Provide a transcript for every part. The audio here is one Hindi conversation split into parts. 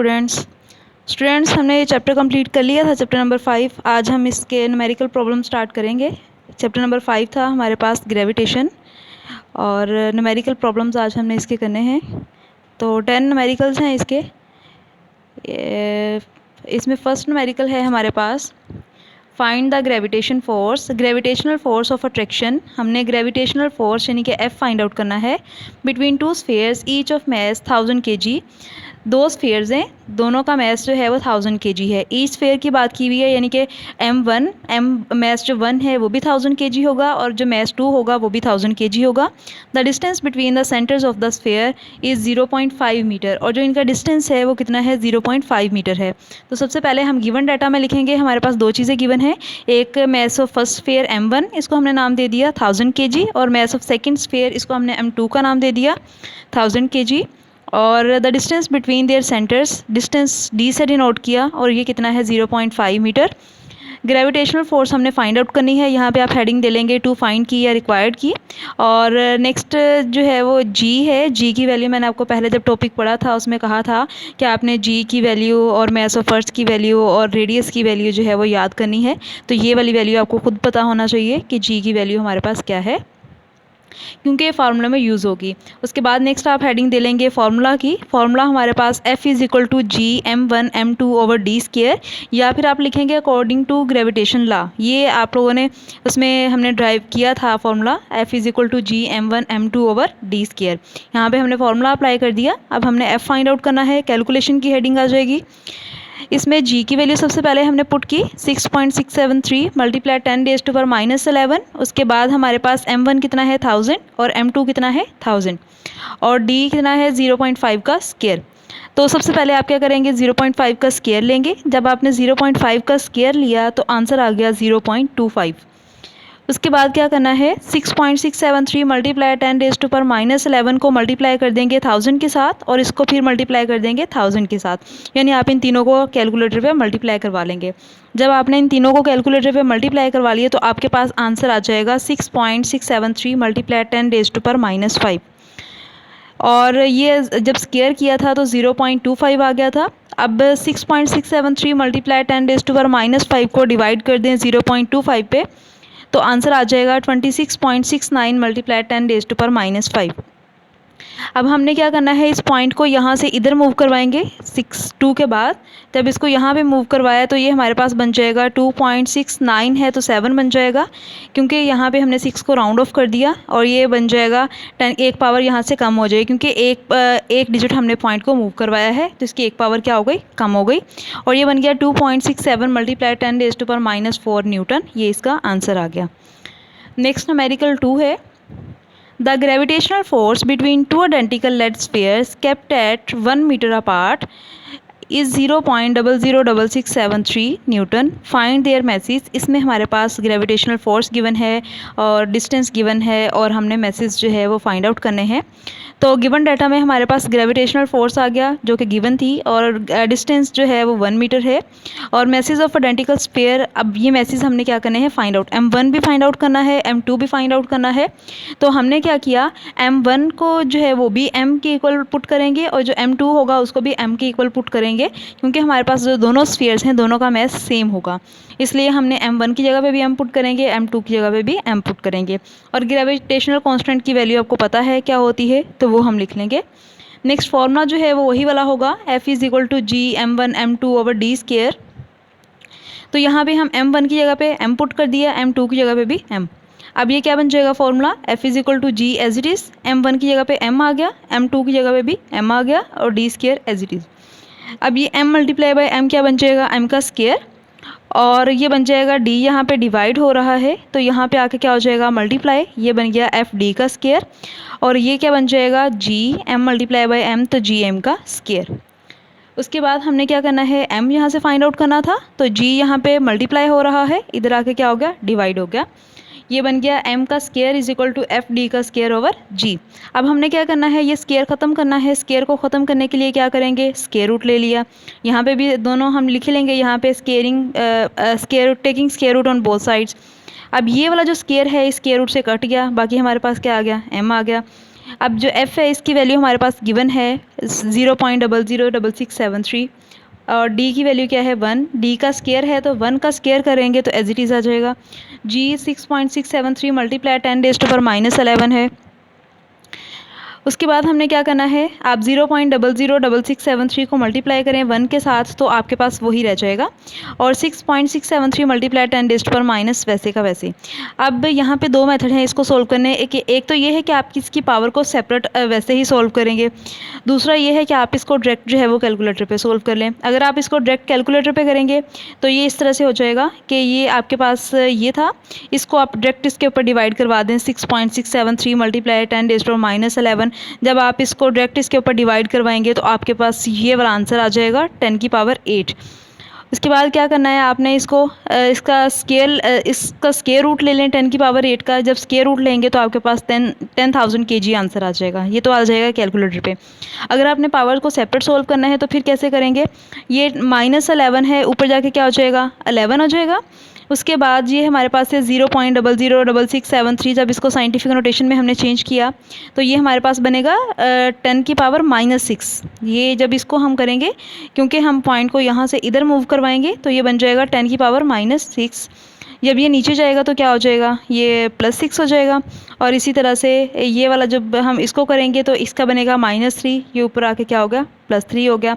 स्टूडेंट्स हमने ये चैप्टर कंप्लीट कर लिया था, चैप्टर नंबर 5। आज हम इसके न्यूमेरिकल प्रॉब्लम स्टार्ट करेंगे। चैप्टर नंबर 5 था हमारे पास ग्रेविटेशन, और न्यूमेरिकल प्रॉब्लम्स आज हमने इसके करने हैं। तो 10 न्यूमेरिकल्स हैं इसके। इसमें फर्स्ट न्यूमेरिकल है हमारे पास find the gravitation force, gravitational force of attraction. हमने ग्रेविटेशनल फोर्स यानी कि एफ फाइंड आउट करना है between two spheres each of mass 1000 kg। दो स्फीयर्स हैं, दोनों का मैस जो है वो 1000 kg है। ईच स्फीयर की बात की हुई है, यानी कि M मैस जो 1 है वो भी 1000 kg होगा, और जो मैस 2 होगा वो भी 1000 kg होगा। The distance between the centres of the sphere is 0.5 metre, और जो इनका डिस्टेंस है वो कितना है, 0.5 मीटर है। तो सबसे पहले हम गिवन डाटा में लिखेंगे। हमारे पास दो चीज़ें गिवन है, एक mass of first sphere M1, इसको हमने नाम दे दिया 1000 kg, और मैस ऑफ सेकेंड स्फीयर इसको हमने M2 का नाम दे दिया 1000 kg। और the distance between their centres, distance D से डिनोट किया, और ये कितना है 0.5 मीटर। ग्रेविटेशनल फोर्स हमने फाइंड आउट करनी है। यहाँ पे आप हेडिंग दे लेंगे टू फाइंड की या रिक्वायर्ड की। और नेक्स्ट जो है वो जी है। जी की वैल्यू मैंने आपको पहले जब टॉपिक पढ़ा था उसमें कहा था कि आपने जी की वैल्यू और मैस ऑफ अर्थ की वैल्यू और रेडियस की वैल्यू जो है वो याद करनी है। तो ये वाली वैल्यू आपको खुद पता होना चाहिए कि जी की वैल्यू हमारे पास क्या है, क्योंकि ये फार्मूला में यूज़ होगी। उसके बाद नेक्स्ट आप हेडिंग दे लेंगे फार्मूला की। फार्मूला हमारे पास F is equal to G_m1m2/d², या फिर आप लिखेंगे अकॉर्डिंग टू ग्रेविटेशन लॉ। ये आप लोगों ने उसमें हमने ड्राइव किया था formula, F is equal to G_m1m2/d²। यहाँ पे हमने फार्मूला अप्लाई कर दिया। अब हमने F फाइंड आउट करना है। कैलकुलेशन की हेडिंग आ जाएगी। इसमें g की वैल्यू सबसे पहले हमने पुट की 6.673 मल्टीप्लाई 10⁻⁻11। उसके बाद हमारे पास m1 कितना है 1000, और m2 कितना है 1000, और d कितना है 0.5 का स्क्वायर। तो सबसे पहले आप क्या करेंगे, 0.5 का स्क्वायर लेंगे। जब आपने 0.5 का स्क्वायर लिया तो आंसर आ गया 0.25। उसके बाद क्या करना है, 6.673 मल्टीप्लाई 10⁻⁻11 को मल्टीप्लाई कर देंगे 1000 के साथ, और इसको फिर मल्टीप्लाई कर देंगे 1000 के साथ। यानी आप इन तीनों को कैलकुलेटर पे मल्टीप्लाई करवा लेंगे। जब आपने इन तीनों को कैलकुलेटर पे मल्टीप्लाई करवा लिए तो आपके पास आंसर आ जाएगा 6.673 मल्टीप्लाई 10⁻⁻5। और ये जब स्क्वायर किया था तो 0.25 आ गया था। अब 6.673 मल्टीप्लाई 10⁻⁻5 को डिवाइड कर दें 0.25 पे, तो आंसर आ जाएगा 26.69 मल्टीप्लाई 10⁻⁻5। अब हमने क्या करना है, इस पॉइंट को यहाँ से इधर मूव करवाएंगे 2 के बाद। जब इसको यहाँ पे मूव करवाया तो ये हमारे पास बन जाएगा 2.69 है तो 7 बन जाएगा, क्योंकि यहाँ पे हमने 6 को राउंड ऑफ कर दिया, और ये बन जाएगा 10, एक पावर यहाँ से कम हो जाएगी, क्योंकि एक डिजिट हमने पॉइंट को मूव करवाया है, तो इसकी एक पावर क्या हो गई, कम हो गई। और ये बन गया 2.67 मल्टीप्लाई 10⁻⁻4 न्यूटन। ये इसका आंसर आ गया। नेक्स्ट न्यूमेरिकल 2 है। The gravitational force between two identical lead spheres kept at 1 meter apart is 0.006673 newton. Find their masses. इसमें हमारे पास ग्रेविटेशनल फोर्स गिवन है और डिस्टेंस गिवन है, और हमने मैसेज जो है वो फाइंड आउट करने हैं। तो गिवन डाटा में हमारे पास ग्रेविटेशनल फोर्स आ गया जो कि गिवन थी, और डिस्टेंस जो है वो 1 मीटर है, और मैसेज ऑफ आइडेंटिकल स्फीयर। अब ये मैसेज हमने क्या करने हैं, फाइंड आउट। M1 भी फाइंड आउट करना है, M2 भी फाइंड आउट करना है। तो हमने क्या किया, M1 को जो है वो भी M के इक्वल पुट करेंगे, और जो M2 होगा उसको भी M के इक्वल पुट करेंगे, क्योंकि हमारे पास जो दोनों स्फीयर्स हैं दोनों का मैस सेम होगा। इसलिए हमने M1 की जगह पे भी M पुट करेंगे, M2 की जगह पे भी M पुट करेंगे। और ग्रेविटेशनल कांस्टेंट की वैल्यू आपको पता है क्या होती है, तो वो हम लिख लेंगे। नेक्स्ट फॉर्मूला जो है वो वही वाला होगा, F is equal to G_m1m2/d²। तो यहाँ पे हम M1 की जगह पे M पुट कर दिया, M2 की जगह पे भी M। अब ये क्या बन जाएगा formula, F is equal to G as it is. M1 की जगह पे M आ गया, M2 की जगह पे भी M आ गया, और d² एज इट इज़। अब ये M मल्टीप्लाई बाई M क्या बन जाएगा, M का स्क्वायर, और ये बन जाएगा D। यहाँ पे डिवाइड हो रहा है तो यहाँ पे आके क्या हो जाएगा, मल्टीप्लाई। ये बन गया FD का स्क्वायर, और ये क्या बन जाएगा, GM मल्टीप्लाई बाई M, तो GM का स्क्वायर। उसके बाद हमने क्या करना है, M यहाँ से फाइंड आउट करना था, तो G यहाँ पे मल्टीप्लाई हो रहा है, इधर आके क्या हो गया, डिवाइड हो गया। ये बन गया M का square is equal to FD का स्क्वायर ओवर G। अब हमने क्या करना है, ये स्क्वायर ख़त्म करना है। स्क्वायर को ख़त्म करने के लिए क्या करेंगे, स्क्वायर रूट ले लिया। यहाँ पे भी दोनों हम लिख लेंगे, यहाँ पे square taking square root on both sides. अब ये वाला जो स्क्वायर है इस स्क्वायर रूट से कट गया, बाकी हमारे पास क्या आ गया, M आ गया। अब जो एफ़ है इसकी वैल्यू हमारे पास गिवन है 0.006673 और डी की वैल्यू क्या है 1, डी का स्केयर है तो 1 का स्केयर करेंगे तो एज इट इज़ आ जाएगा। जी 6.673 मल्टीप्लाई 10⁻11 है। उसके बाद हमने क्या करना है, आप 0.006673 को मल्टीप्लाई करें 1 के साथ तो आपके पास वही रह जाएगा और 6.673 मल्टीप्लाई 10⁻⁻, वैसे का वैसे। अब यहाँ पे दो मेथड हैं इसको सोल्व करने। एक तो ये है कि आप इसकी पावर को सेपरेट वैसे ही सोल्व करेंगे, दूसरा ये है कि आप इसको डायरेक्ट जो है वो कैलकुलेटर पे सोल्व कर लें। अगर आप इसको डायरेक्ट कैलकुलेटर पे करेंगे तो ये इस तरह से हो जाएगा कि ये आपके पास ये था, इसको आप डायरेक्ट इसके ऊपर डिवाइड करवा दें 6.673 मल्टीप्लाई 10⁻11। जब आप इसको डायरेक्ट इसके ऊपर डिवाइड करवाएंगे तो आपके पास ये वाला आंसर आ जाएगा 10⁻8। उसके बाद क्या करना है, आपने इसको इसका स्केयर रूट ले लें 10⁻8 का। जब स्केयर रूट लेंगे तो आपके पास 10,000 kg आंसर आ जाएगा। ये तो आ जाएगा कैलकुलेटर पे। अगर आपने पावर को सेपरेट सोल्व करना है तो फिर कैसे करेंगे, ये -11 है, ऊपर जाके क्या हो जाएगा 11 हो जाएगा। उसके बाद ये हमारे पास है 0.006673। जब इसको साइंटिफिक नोटेशन में हमने चेंज किया तो ये हमारे पास बनेगा 10⁻6। ये जब इसको हम करेंगे, क्योंकि हम पॉइंट को यहाँ से इधर मूव करवाएंगे तो ये बन जाएगा 10⁻6। जब ये नीचे जाएगा तो क्या हो जाएगा, ये +6 हो जाएगा। और इसी तरह से ये वाला जब हम इसको करेंगे तो इसका बनेगा -3, ये ऊपर आके क्या हो गया +3 हो गया।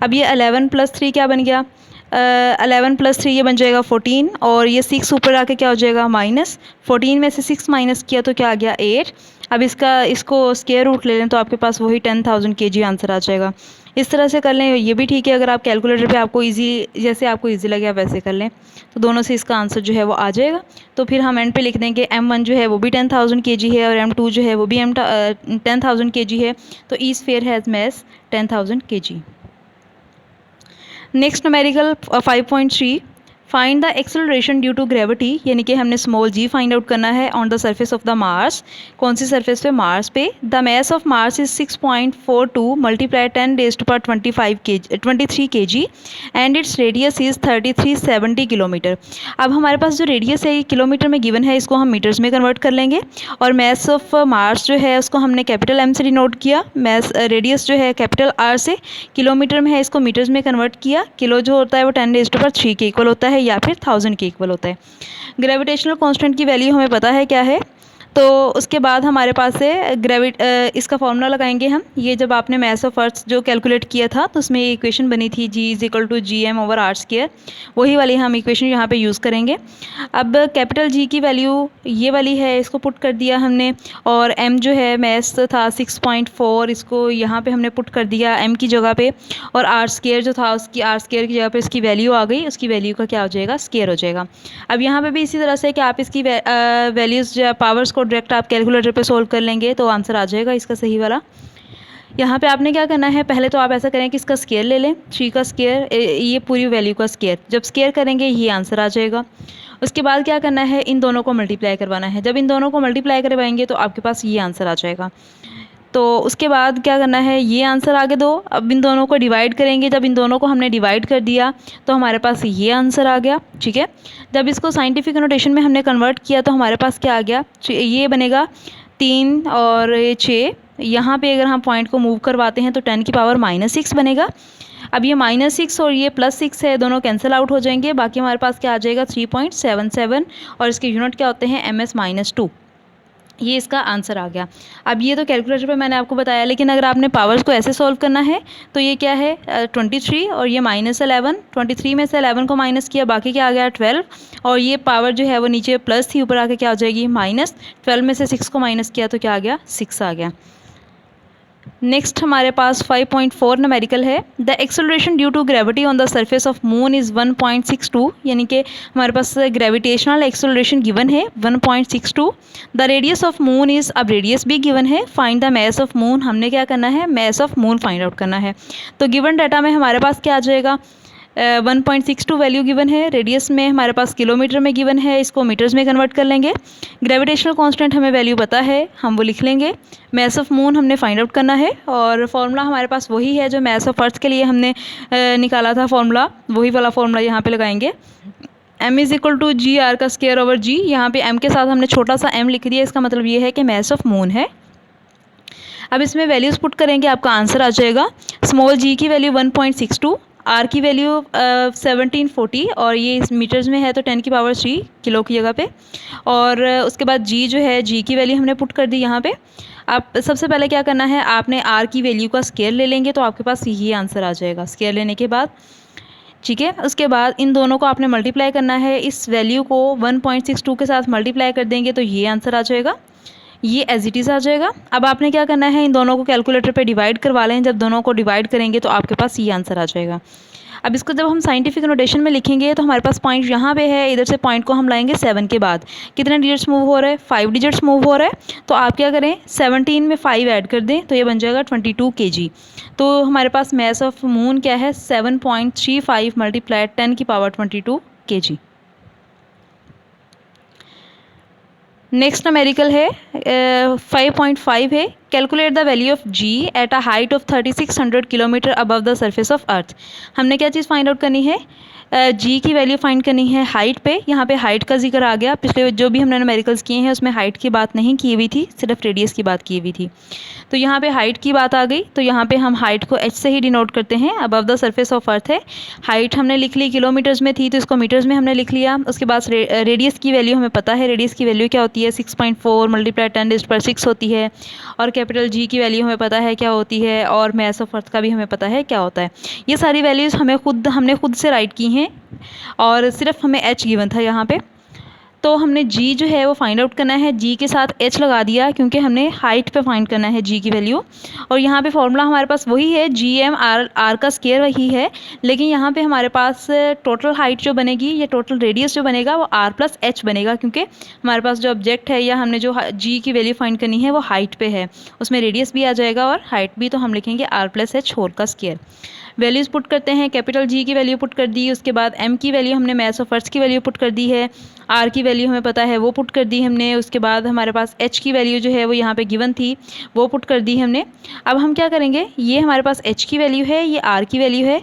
अब ये 11 + 3 क्या बन गया, 11 + 3 ये बन जाएगा 14 और ये 6 ऊपर आके क्या हो जाएगा -14 में से 6 माइनस किया तो क्या आ गया 8। अब इसको स्क्वायर रूट ले लें तो आपके पास वही 10,000 kg आंसर आ जाएगा। इस तरह से कर लें, ये भी ठीक है। अगर आप कैलकुलेटर पे आपको जैसे आपको ईजी लगे आप वैसे कर लें तो दोनों से इसका आंसर जो है वो आ जाएगा। तो फिर हम एंड पे लिख देंगे M1 जो है वो भी 10,000 kg है और M2 जो है वो भी 10,000 kg है। तो each sphere has mass 10,000 kg। Next numerical 5.3, find the acceleration due to gravity, यानी कि हमने स्मॉल g फाइंड आउट करना है on the surface of the Mars. कौन सी सरफेस पे, मार्स पे। The mass of Mars is 6.42 multiply 10⁻23 kg and its radius is 3370 kilometre. अब हमारे पास जो रेडियस है ये किलोमीटर में गिवन है, इसको हम मीटर्स में कन्वर्ट कर लेंगे। और मास ऑफ मार्स जो है उसको हमने कैपिटल M से डिनोट किया, मास रेडियस जो है कैपिटल R से, किलोमीटर में है इसको मीटर्स में कन्वर्ट किया। किलो जो होता है वो 10⁻³ के इक्वल होता है या फिर 1000 के इक्वल होता है। ग्रेविटेशनल कांस्टेंट की वैल्यू हमें पता है क्या है, तो उसके बाद हमारे पास है इसका फॉर्मूला लगाएंगे हम। ये जब आपने मास ऑफ अर्थ जो कैलकुलेट किया था तो उसमें ये इक्वेशन बनी थी G = gm/r², वही वाली हम इक्वेशन यहाँ पे यूज़ करेंगे। अब कैपिटल G की वैल्यू ये वाली है, इसको पुट कर दिया हमने। और M जो है मास था 6.4, इसको यहाँ पे हमने पुट कर दिया M की जगह पे। और r² जो था उसकी r² की जगह पे इसकी वैल्यू आ गई, उसकी वैल्यू का क्या हो जाएगा स्क्वायर हो जाएगा। अब यहाँ पे भी इसी तरह से कि आप इसकी वैल्यूज़ पावर्स को डायरेक्ट आप कैलकुलेटर पे सोल्व कर लेंगे तो आंसर आ जाएगा इसका सही वाला। यहाँ पे आपने क्या करना है, पहले तो आप ऐसा करें कि इसका स्क्वायर ले लें, 3 का स्क्वायर, ये पूरी वैल्यू का स्क्वायर। जब स्क्वायर करेंगे ये आंसर आ जाएगा। उसके बाद क्या करना है, इन दोनों को मल्टीप्लाई करवाना है। जब इन दोनों को मल्टीप्लाई करवाएंगे तो आपके पास ये आंसर आ जाएगा। तो उसके बाद क्या करना है, ये आंसर आगे दो। अब इन दोनों को डिवाइड करेंगे, जब इन दोनों को हमने डिवाइड कर दिया तो हमारे पास ये आंसर आ गया, ठीक है। जब इसको साइंटिफिक नोटेशन में हमने कन्वर्ट किया तो हमारे पास क्या आ गया, ये बनेगा 3 और ये 6। यहाँ पे अगर हम पॉइंट को मूव करवाते हैं तो 10⁻6 बनेगा। अब ये -6 और ये +6 है, दोनों कैंसिल आउट हो जाएंगे। बाकी हमारे पास क्या आ जाएगा 3.77 और इसके यूनिट क्या होते हैं ms-2। ये इसका आंसर आ गया। अब ये तो कैलकुलेटर पे मैंने आपको बताया, लेकिन अगर आपने पावर्स को ऐसे सॉल्व करना है तो ये क्या है 23 और ये -11, 23 में से 11 को माइनस किया, बाकी क्या आ गया 12। और ये पावर जो है वो नीचे प्लस थी, ऊपर आके क्या हो जाएगी -12 में से 6 को माइनस किया तो क्या आ गया 6 आ गया। नेक्स्ट हमारे पास 5.4 न्यूमेरिकल है। The acceleration due to gravity on the surface of moon is 1.62, यानी कि हमारे पास ग्रेविटेशनल एक्सेलरेशन गिवन है 1.62। The radius of moon is, अब रेडियस भी गिवन है। Find the mass of moon, हमने क्या करना है mass of moon find out करना है। तो गिवन डाटा में हमारे पास क्या आ जाएगा 1.62 वैल्यू गिवन है, रेडियस में हमारे पास किलोमीटर में गिवन है, इसको मीटर्स में कन्वर्ट कर लेंगे। ग्रेविटेशनल कांस्टेंट हमें वैल्यू पता है, हम वो लिख लेंगे। मास ऑफ मून हमने फाइंड आउट करना है और फार्मूला हमारे पास वही है जो मास ऑफ अर्थ के लिए हमने निकाला था फार्मूला, वही वाला फार्मूला यहाँ पे लगाएंगे। M = g r²/g। यहाँ पे M के साथ हमने छोटा सा m लिख दिया, इसका मतलब ये है कि मास ऑफ मून है। अब इसमें वैल्यूज़ पुट करेंगे, आपका आंसर आ जाएगा। स्मॉल जी की वैल्यू 1.62, आर की वैल्यू 1740 और ये इस मीटर्स में है तो 10⁻³ किलो की जगह पे। और उसके बाद जी जो है, जी की वैल्यू हमने पुट कर दी यहाँ पे। आप सबसे पहले क्या करना है, आपने आर की वैल्यू का स्केयर ले लेंगे तो आपके पास ये आंसर आ जाएगा स्केयर लेने के बाद। ठीक है, उसके बाद इन दोनों को आपने मल्टीप्लाई करना है, इस वैल्यू को 1.62 के साथ मल्टीप्लाई कर देंगे तो ये आंसर आ जाएगा, ये एज इट इज़ आ जाएगा। अब आपने क्या करना है, इन दोनों को कैलकुलेटर पे डिवाइड करवा लें, जब दोनों को डिवाइड करेंगे तो आपके पास ये आंसर आ जाएगा। अब इसको जब हम साइंटिफिक नोटेशन में लिखेंगे तो हमारे पास पॉइंट यहाँ पे है, इधर से पॉइंट को हम लाएंगे 7 के बाद। कितने डिजिट्स मूव हो रहे हैं, 5 डिजिट्स मूव हो रहा है। तो आप क्या करें, 17 में 5 ऐड कर दें तो ये बन जाएगा 22 kg। तो हमारे पास मास ऑफ मून क्या है, 7.35 मल्टीप्लाइड 10⁻22 kg। नेक्स्ट न्यूमेरिकल है 5.5 है। Calculate the value of g at a height of 3600 kilometre above the surface of earth. हमने क्या चीज़ फाइंड आउट करनी है, जी की वैल्यू फाइंड करनी है हाइट पे। यहाँ पे हाइट का जिक्र आ गया, पिछले जो भी हमने न्यूमेरिकल्स किए हैं उसमें हाइट की बात नहीं की हुई थी, सिर्फ रेडियस की बात की हुई थी। तो यहाँ पे हाइट की बात आ गई, तो यहाँ पे हम हाइट को एच से ही डिनोट करते हैं। अबव द सरफेस ऑफ अर्थ है, हाइट हमने लिख ली, किलोमीटर्स में थी तो इसको मीटर्स में हमने लिख लिया। उसके बाद रेडियस की वैल्यू हमें पता है, रेडियस की वैल्यू क्या होती है, 6.4 मल्टीप्लाई 10⁻6 होती है। और कैपिटल जी की वैल्यू हमें पता है क्या होती है, और मास ऑफ अर्थ का भी हमें पता है क्या होता है। ये सारी वैल्यूज़ हमने खुद से राइट की हैं और सिर्फ हमें एच गिवन था यहाँ पे। तो हमने जी जो है वो फाइंड आउट करना है, जी के साथ एच लगा दिया क्योंकि हमने हाइट पे फाइंड करना है जी की वैल्यू। और यहाँ पे फॉर्मूला हमारे पास वही है, जी एम आर, आर का स्केयर वही है, लेकिन यहाँ पे हमारे पास टोटल हाइट जो बनेगी या टोटल रेडियस जो बनेगा वो आर प्लस एच बनेगा, क्योंकि हमारे पास जो ऑब्जेक्ट है या हमने जो जी की वैल्यू फाइंड करनी है वो हाइट पे है, उसमें रेडियस भी आ जाएगा और हाइट भी, तो हम लिखेंगे आर प्लस एच होल का स्केयर। वैल्यूज़ पुट करते हैं, कैपिटल जी की वैल्यू पुट कर दी, उसके बाद एम की वैल्यू हमने मास ऑफ अर्थ की वैल्यू पुट कर दी है, आर की वैल्यू हमें पता है वो पुट कर दी हमने। उसके बाद हमारे पास एच की वैल्यू जो है वो यहाँ पे गिवन थी, वो पुट कर दी हमने। अब हम क्या करेंगे, ये हमारे पास एच की वैल्यू है, ये आर की वैल्यू है,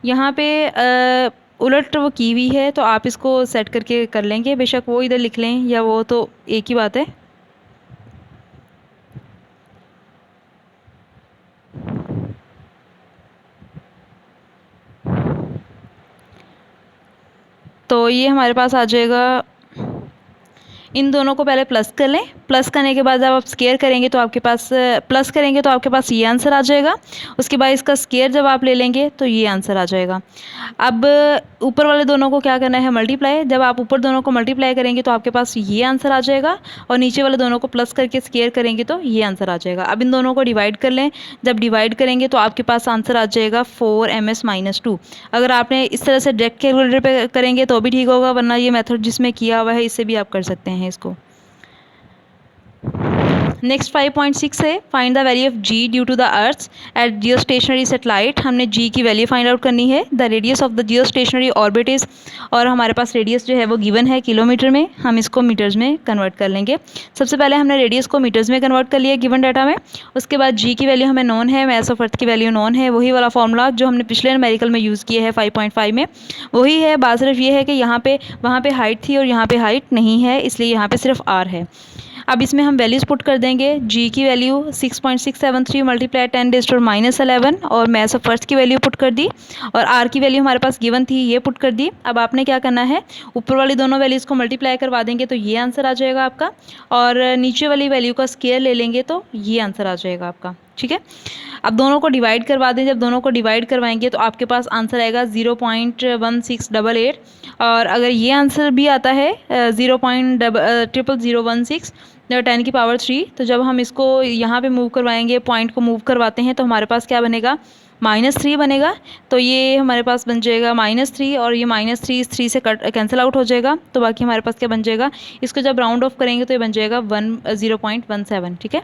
यहाँ पे उलट वो की हुई है, तो आप इसको सेट करके कर लेंगे, बेशक वो इधर लिख लें या वो, तो एक ही बात है। तो ये हमारे पास आ जाएगा, इन दोनों को पहले प्लस कर लें, प्लस करने के बाद जब आप स्केयर करेंगे तो आपके पास प्लस करेंगे तो आपके पास ये आंसर आ जाएगा। उसके बाद इसका स्केयर जब आप ले लेंगे तो ये आंसर आ जाएगा। अब ऊपर वाले दोनों को क्या करना है, मल्टीप्लाई। जब आप ऊपर दोनों को मल्टीप्लाई करेंगे तो आपके पास ये आंसर आ जाएगा, और नीचे वाले दोनों को प्लस करके स्केयर करेंगे तो ये आंसर आ जाएगा। अब इन दोनों को डिवाइड कर लें, जब डिवाइड करेंगे तो आपके पास आंसर आ जाएगा 4ms-2। अगर आपने इस तरह से डायरेक्ट कैलकुलेटर पे करेंगे तो भी ठीक होगा, वरना ये मेथड जिसमें किया हुआ है इससे भी आप कर सकते हैं इसको। नेक्स्ट 5.6 है, find the value of G due to the earth at geostationary satellite. हमने जी की वैल्यू फाइंड आउट करनी है। The radius of the geostationary orbit is, और हमारे पास रेडियस जो है वो गिवन है किलोमीटर में, हम इसको मीटर्स में कन्वर्ट कर लेंगे। सबसे पहले हमने रेडियस को मीटर्स में कन्वर्ट कर लिया गिवन डाटा में। उसके बाद जी की वैल्यू हमें नॉन है, मास ऑफ अर्थ की वैल्यू नॉन है, वही वाला फॉर्मूला जो हमने पिछले न्यूमेरिकल में यूज़ किया है 5.5 में, वही है। बात सिर्फ ये है कि यहाँ पे वहाँ पे हाइट थी और यहाँ पे हाइट नहीं है, इसलिए यहाँ पे सिर्फ आर है। अब इसमें हम वैल्यूज़ पुट कर देंगे, जी की वैल्यू 6.673 मल्टीप्लाई 10⁻11 और मास ऑफ अर्थ की वैल्यू पुट कर दी, और आर की वैल्यू हमारे पास गिवन थी, ये पुट कर दी। अब आपने क्या करना है, ऊपर वाली दोनों वैल्यूज़ को मल्टीप्लाई करवा देंगे तो ये आंसर आ जाएगा आपका, और नीचे वाली वैल्यू का स्केयर ले लेंगे तो ये आंसर आ जाएगा आपका। ठीक है, अब दोनों को डिवाइड करवा दें, जब दोनों को डिवाइड करवाएंगे तो आपके पास आंसर आएगा 0.1688, और अगर ये आंसर भी आता है 0.00016 10⁻3, तो जब हम इसको यहाँ पे मूव करवाएंगे, पॉइंट को मूव करवाते हैं तो हमारे पास क्या बनेगा, -3 बनेगा। तो ये हमारे पास बन जाएगा -3, और ये -3 इस 3 से कैंसिल आउट हो जाएगा, तो बाकी हमारे पास क्या बन जाएगा, इसको जब राउंड ऑफ करेंगे तो ये बन जाएगा 0.17। ठीक है,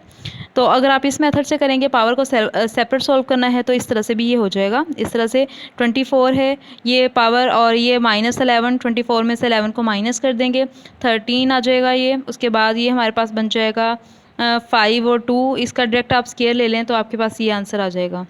तो अगर आप इस मेथड से करेंगे, पावर को सेपरेट सॉल्व करना है तो इस तरह से भी ये हो जाएगा। इस तरह से 24 है ये पावर, और ये -11, 24 में से 11 को माइनस कर देंगे, 13 आ जाएगा ये। उसके बाद ये हमारे पास बन जाएगा 5 और 2, इसका डायरेक्ट आप स्केयर ले लें तो आपके पास ये आंसर आ जाएगा।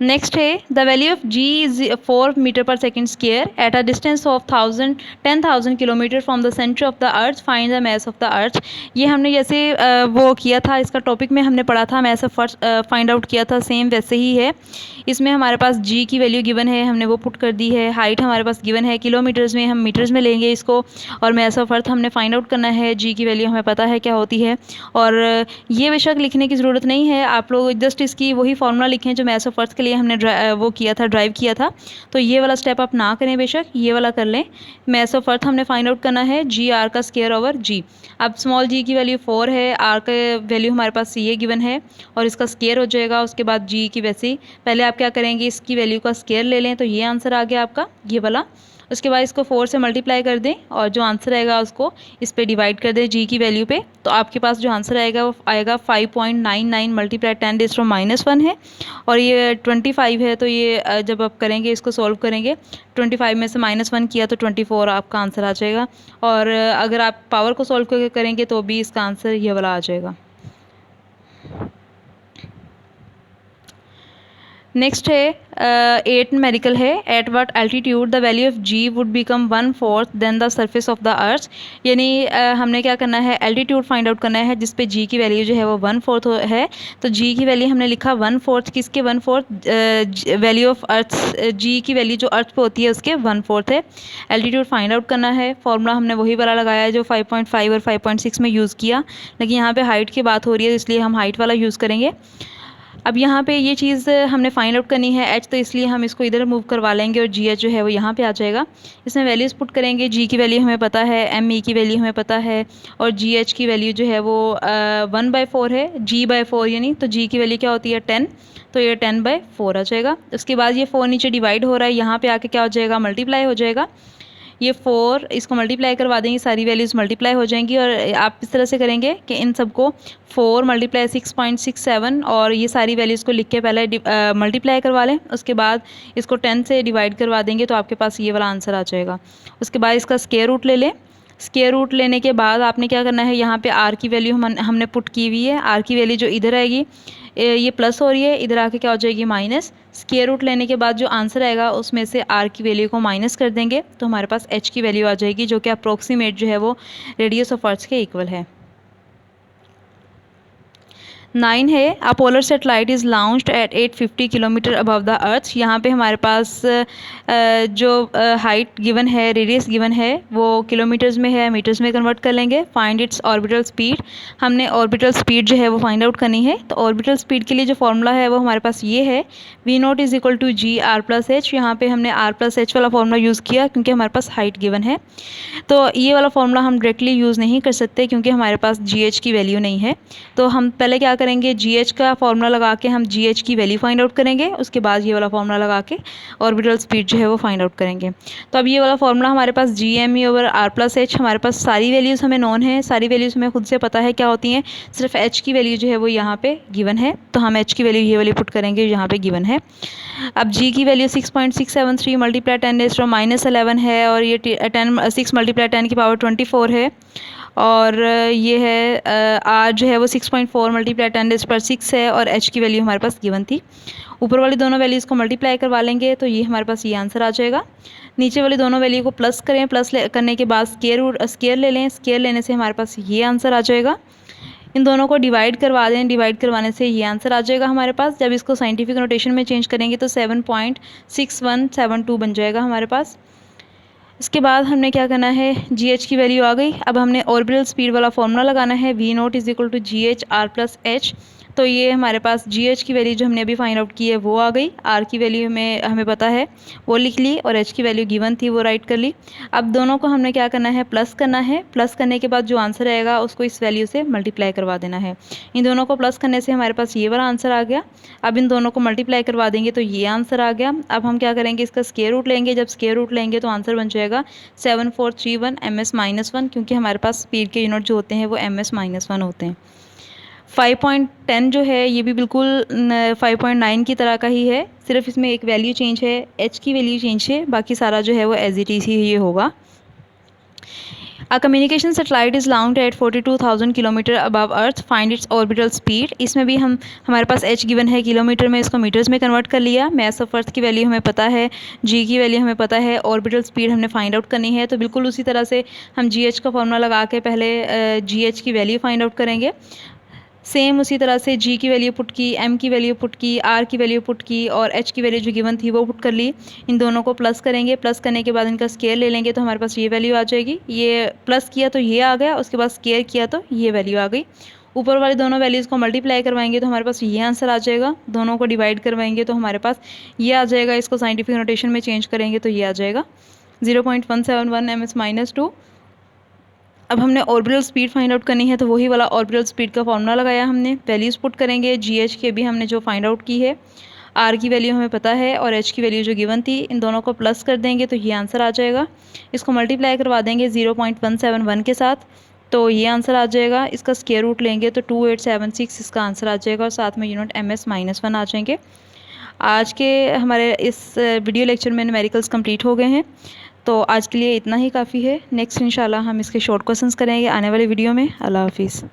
नेक्स्ट है the value of G is 4 metre per second square at a distance of 10,000 kilometre from the centre of the earth find the mass of the earth. ये हमने जैसे वो किया था, इसका टॉपिक में हमने पढ़ा था, mass of earth find out किया था, सेम वैसे ही है। इसमें हमारे पास जी की वैल्यू गिवन है, हमने वो पुट कर दी है। हाइट हमारे पास गिवन है किलोमीटर्स में, हम मीटर्स में लेंगे इसको। और मास ऑफ अर्थ हमने फाइंड आउट करना है, जी की वैल्यू हमें पता है क्या होती है। और ये बेशक लिखने की ज़रूरत नहीं है, आप लोग जस्ट इसकी वही फॉर्मूला लिखें जो मास ऑफ अर्थ के लिए हमने वो किया था, ड्राइव किया था। तो ये वाला स्टेप आप ना करें, बेशक ये वाला कर लें। मास ऑफ अर्थ हमने फाइंड आउट करना है जी आर का स्क्वायर ओवर जी। अब स्मॉल जी की वैल्यू 4 है, आर का वैल्यू हमारे पास ये गिवन है और इसका स्क्वायर हो जाएगा। उसके बाद जी की वैसे ही पहले आप क्या करेंगे, इसकी वैल्यू का स्क्वायर ले लें, तो ये आंसर आ गया आपका ये वाला। उसके बाद इसको 4 से मल्टीप्लाई कर दें और जो आंसर आएगा उसको इस पे डिवाइड कर दें जी की वैल्यू पे। तो आपके पास जो आंसर आएगा वो आएगा 5.99 मल्टीप्लाई 10⁻⁻1 है। और ये 25 है, तो ये जब आप करेंगे इसको सॉल्व करेंगे, 25 में से -1 किया तो 24 आपका आंसर आ जाएगा। और अगर आप पावर को सॉल्व करके करेंगे तो भी इसका आंसर ये वाला आ जाएगा। नेक्स्ट है 8 मेडिकल है। At what altitude the value of g would become 1/4 than the surface of the earth. यानी हमने क्या करना है, एल्टीट्यूड फाइंड आउट करना है जिस पे जी की वैल्यू जो है वो 1/4 है। तो जी की वैल्यू हमने लिखा 1/4, किसके 1/4, वैल्यू ऑफ अर्थ, जी की वैल्यू जो अर्थ पे होती है उसके 1/4 है। एल्टीट्यूड फाइंड आउट करना है, फॉर्मूला हमने वही वाला लगाया है जो 5.5 और 5.6 में यूज़ किया, लेकिन यहाँ पे हाइट की बात हो रही है इसलिए हम हाइट वाला यूज़ करेंगे। अब यहाँ पे ये चीज़ हमने फाइंड आउट करनी है एच, तो इसलिए हम इसको इधर मूव करवा लेंगे और जी एच जो है वो यहाँ पे आ जाएगा। इसमें वैल्यूज़ पुट करेंगे, जी की वैल्यू हमें पता है, एम ई की वैल्यू हमें पता है और जी एच की वैल्यू जो है वो 1/4 है, जी/4 यानी, तो जी की वैल्यू क्या होती है 10, तो ये 10/4 आ जाएगा। उसके बाद ये 4 नीचे डिवाइड हो रहा है, यहाँ पे आके क्या हो जाएगा, मल्टीप्लाई हो जाएगा। ये 4 इसको मल्टीप्लाई करवा देंगे, सारी वैल्यूज़ मल्टीप्लाई हो जाएंगी। और आप इस तरह से करेंगे कि इन सबको 4 × 6.67 और ये सारी वैल्यूज़ को लिख के पहले मल्टीप्लाई करवा लें, उसके बाद इसको 10 से डिवाइड करवा देंगे तो आपके पास ये वाला आंसर आ जाएगा। उसके बाद इसका स्क्वायर रूट ले लें। स्क्वायर रूट लेने के बाद आपने क्या करना है, यहाँ पे आर की वैल्यू हमने पुट की हुई है, आर की वैल्यू जो इधर आएगी ये प्लस हो रही है, इधर आके क्या हो जाएगी माइनस। स्क्वायर रूट लेने के बाद जो आंसर आएगा उसमें से आर की वैल्यू को माइनस कर देंगे तो हमारे पास एच की वैल्यू आ जाएगी जो कि अप्रोक्सीमेट जो है वो रेडियस ऑफ अर्थ के इक्वल है। 9 है a polar satellite is launched at 850 kilometre above the earth. यहाँ पे हमारे पास जो हाइट गिवन है, रेडियस गिवन है, वो किलोमीटर्स में है, मीटर्स में कन्वर्ट कर लेंगे। फाइंड इट्स ऑर्बिटल स्पीड, हमने ऑर्बिटल स्पीड जो है वो फाइंड आउट करनी है। तो ऑर्बिटल स्पीड के लिए जो फॉर्मूला है वो हमारे पास ये है, v0 = g(r+h)। यहाँ पे हमने r+h वाला फॉर्मूला यूज़ किया क्योंकि हमारे पास हाइट गिवन है। तो ये वाला फॉर्मूला हम डायरेक्टली यूज़ नहीं कर सकते क्योंकि हमारे पास जी की वैल्यू नहीं है। तो हम पहले क्या करेंगे, जी का फॉर्मूला लगा के हम जी की वैल्यू फाइंड आउट करेंगे, उसके बाद ये वाला फॉर्मूला लगा के ऑर्बिटल स्पीड जो है वो फाइंड आउट करेंगे। तो अब ये वाला फॉर्मूला हमारे पास g(m)/r+h, हमारे पास सारी वैल्यूज़ हमें नोन है, सारी वैल्यूज़ हमें खुद से पता है क्या होती हैं, सिर्फ h की वैल्यू जो है वो यहाँ पे गिवन है, तो हम h की वैल्यू ये वाली पुट करेंगे यहाँ पे गिवन है। अब g की वैल्यू 6.673 × 10⁻11 है और ये 6 × 10⁻24 है। और ये है आर जो है वो 6.4 × 10⁻6 है और एच की वैल्यू हमारे पास गिवन थी। ऊपर वाली दोनों वैल्यूज़ को मल्टीप्लाई करवा लेंगे तो ये हमारे पास ये आंसर आ जाएगा। नीचे वाली दोनों वैल्यू को प्लस करें, करने के बाद स्क्वायर ले लें, स्क्वायर लेने से हमारे पास ये आंसर आ जाएगा। इन दोनों को डिवाइड करवा दें, डिवाइड करवाने से ये आंसर आ जाएगा हमारे पास। जब इसको साइंटिफिक नोटेशन में चेंज करेंगे तो 7.6172 बन जाएगा हमारे पास। इसके बाद हमने क्या करना है, जी एच की वैल्यू आ गई। अब हमने ऑर्बिटल स्पीड वाला फॉर्मूला लगाना है, v0 = g(h)r+h। तो ये हमारे पास जी एच की वैल्यू जो हमने अभी फाइंड आउट की है वो आ गई, आर की वैल्यू हमें पता है वो लिख ली और एच की वैल्यू गिवन थी वो राइट कर ली। अब दोनों को हमने क्या करना है, प्लस करना है। प्लस करने के बाद जो आंसर आएगा उसको इस वैल्यू से मल्टीप्लाई करवा देना है। इन दोनों को प्लस करने से हमारे पास ये वाला आंसर आ गया। अब इन दोनों को मल्टीप्लाई करवा देंगे तो ये आंसर आ गया। अब हम क्या करेंगे, इसका स्क्वायर रूट लेंगे। जब स्क्वायर रूट लेंगे तो आंसर बन जाएगा 7431 ms-1, क्योंकि हमारे पास स्पीड के यूनिट जो होते हैं वो ms-1 होते हैं। 5.10 जो है ये भी बिल्कुल 5.9 की तरह का ही है, सिर्फ इसमें एक वैल्यू चेंज है, h की वैल्यू चेंज है, बाकी सारा जो है वो एज इट इज़ ही ये होगा। A communication satellite is launched at 42,000 kilometre above earth, find its orbital speed. इसमें भी हमारे पास h गिवन है किलोमीटर में, इसको मीटर्स में कन्वर्ट कर लिया। मैस ऑफ अर्थ की वैल्यू हमें पता है, g की वैल्यू हमें पता है, ऑर्बिटल स्पीड हमने फाइंड आउट करनी है। तो बिल्कुल उसी तरह से हम gh का फॉर्मूला लगा के पहले gh की वैल्यू फाइंड आउट करेंगे। सेम उसी तरह से g की वैल्यू पुट की, m की वैल्यू पुट की, r की वैल्यू पुट की और h की वैल्यू जो गिवन थी वो पुट कर ली। इन दोनों को प्लस करेंगे, प्लस करने के बाद इनका स्केयर ले लेंगे तो हमारे पास ये वैल्यू आ जाएगी। ये प्लस किया तो ये आ गया, उसके बाद स्केयर किया तो ये वैल्यू आ गई। ऊपर वाले दोनों वैल्यूज़ को मल्टीप्लाई करवाएंगे तो हमारे पास ये आंसर आ जाएगा। दोनों को डिवाइड करवाएंगे तो हमारे पास ये आ जाएगा। इसको साइंटिफिक नोटेशन में चेंज करेंगे तो ये आ जाएगा 0.171 ms-2। अब हमने ऑर्बिटल स्पीड फाइंड आउट करनी है तो वही वाला ऑर्बिटल स्पीड का फॉर्मूला लगाया हमने। वैल्यूज़ पुट करेंगे, GH की भी हमने जो फाइंड आउट की है, R की वैल्यू हमें पता है और H की वैल्यू जो गिवन थी, इन दोनों को प्लस कर देंगे तो ये आंसर आ जाएगा। इसको मल्टीप्लाई करवा देंगे 0.171 के साथ तो ये आंसर आ जाएगा। इसका स्क्वायर रूट लेंगे तो 2876 इसका आंसर आ जाएगा और साथ में यूनिट ms-1 आ जाएंगे। आज के हमारे इस वीडियो लेक्चर में न्यूमेरिकल्स कंप्लीट हो गए हैं, तो आज के लिए इतना ही काफ़ी है। नेक्स्ट इंशाल्लाह हम इसके शॉर्ट क्वेश्चंस करेंगे आने वाले वीडियो में। अल्लाह हाफिज़।